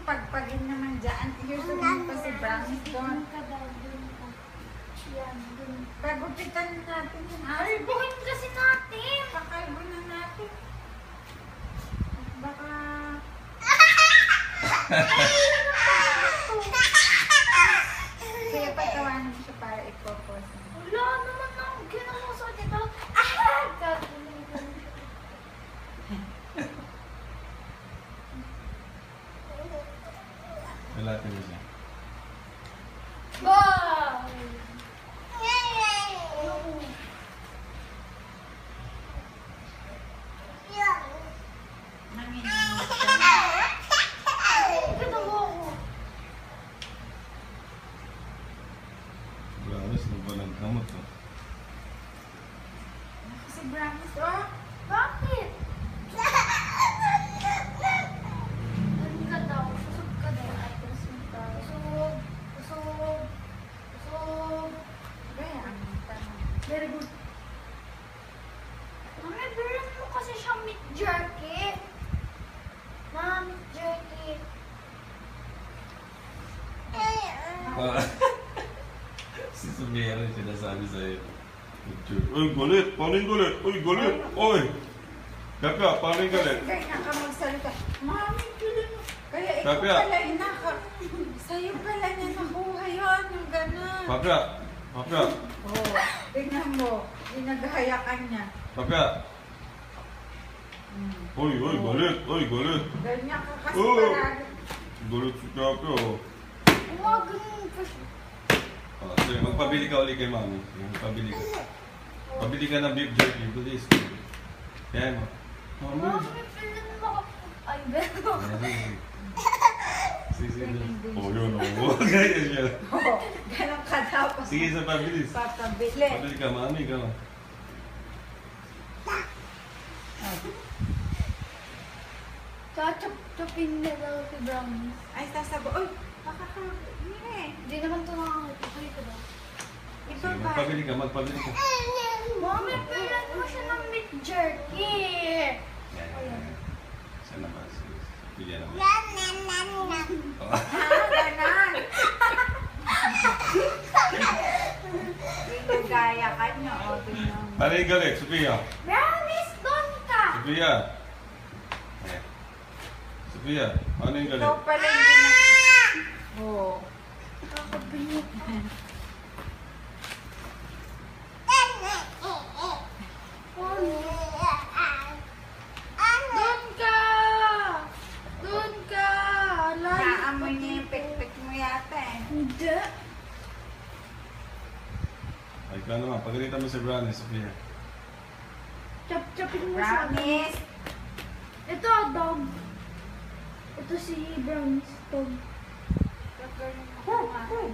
pagpagin naman dyan. Here's pa si Brownies doon. Pagupitan natin yung aso. Albuhin kasi natin. Pakalbo na natin. Baka... Kaya patawanan mo siya para ipopos. Wala naman ang ginawa sa dito. Lalaki mo siya. Wow! Nanginginig siya. Ginawa ko. Brownies, nagbalang kamot to. Si Brownies, oh. Bakit? Ano ka daw? Susog ka daw. Ay, kusog ka. Kusog. Kusog. Kusog. Kaya, ang tanong. Very good. Mami, bilang mo kasi siyang meat jerky. Mami, meat jerky. Si Sophia rin sinasabi sa'yo. Uy, gulit! Paano yung gulit? Uy, gulit! Uy! Kaka, paano yung gulit? Kaya ka magsalita. Mami, tuloy mo. Kaya ikaw Kapya. pala inaka. Sa'yo pala niya nakuha yun. Yung gano'n. Papya! Papya! Oo. Tingnan mo. Ginagahayakan niya. Papya! Uy, uy, gulit! Uy, gulit! Ganyan ka kasi Oo. parang. Gulit si Papya, oh. Umaga yung kasi. Sige, magpabili ka ulit kay Mami. Magpabili ka. Pabili ka ng beef jerky. Please. Kaya mo. Mami, pilan mo ako. Ay, belo. Sige. Oh, yun. Oh, ganyan siya. Oo. Ganon ka daw. Sige, sa pabilis. Papabili. Pabili ka, Mami. Ka. Chop-chopin na daw si Brownies. Ay, sasabo. Uy, makakabili. Hindi naman ito nakakita. Tuloy ko daw. Ito Sige, ba? magpabili ka. Magpabili ka. Mami, pilan mo siya ng meat jerky. Yan. Saan naman? Pili naman. Ah, ganon. Ginagaya ka niya. O, tingnan mo. Ano yung galit? Sophia. Brownies, doon ka. Sophia. Eh. Sophia. Ano yung galit? Ikaw pala yung ginag... Oo. Nakakabinit. Doon ka! Doon ka! Naamoy niya yung pik-pik mo yata eh. Hindi. Ay, ka naman. Pagalitan mo si Brownie, Sophia. Chop-chopin mo siya. Brownies. Ito, dog. Ito si Brownies, dog. Gagawin mo kumain.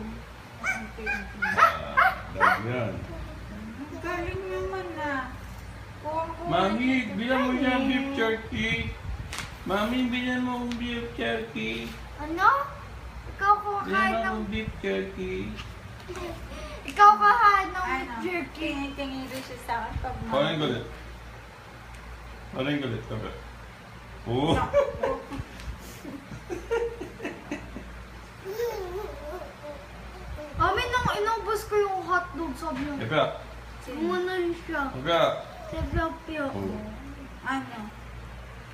Dahil yan. Galing naman na. Mami, bilang mo siya ang beef jerky. Mami, bilang mo ang beef jerky. Ano? Ikaw kakain Bilang mo ng... ang beef jerky. Ikaw kakain ng Ano? jerky. Tingin rin siya sa akin pag Paano yung galit? Paano yung galit? Kape. Oo. Mami, nang inubos ko yung hotdog, sabi niya. Kape. Umunay siya. Kape. Sa Pio. Oo. Ano?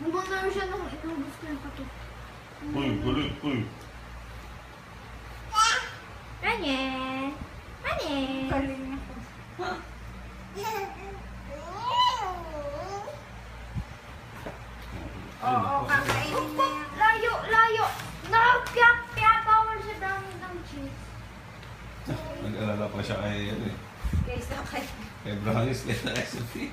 Umunay siya nung inubos ko yung hotdog. Uy, galit. Uy. Anye! Anye! Galing na po. Oo, kakainin na yan. Layo! Layo! Nakapyak-pyak bawal siya dami ng cheese. Nag-alala pa siya kay, ano eh, Kaysa kay... kay Brownies, kay Sophia.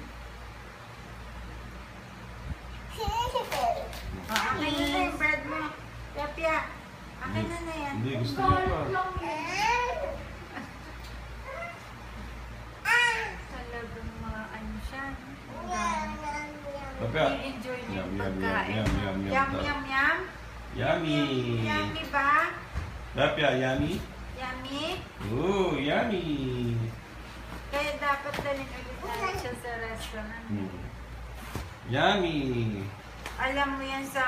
Akin na na yung bread mo. Pia. Akin na na yan. Hindi, gusto niya pa. Galit lang yun. Talagang mga ano siya. Ang dami. Kape. I-enjoy niya Yum, yung yum, pagkain. yum, yum, yum, Yum, yum. yum, yum. Yummy. Yummy ba? Kape, yummy. Yummy? Oh, yummy. Kaya dapat dalhin ulit natin siya sa restaurant. Yummy. Alam mo yan sa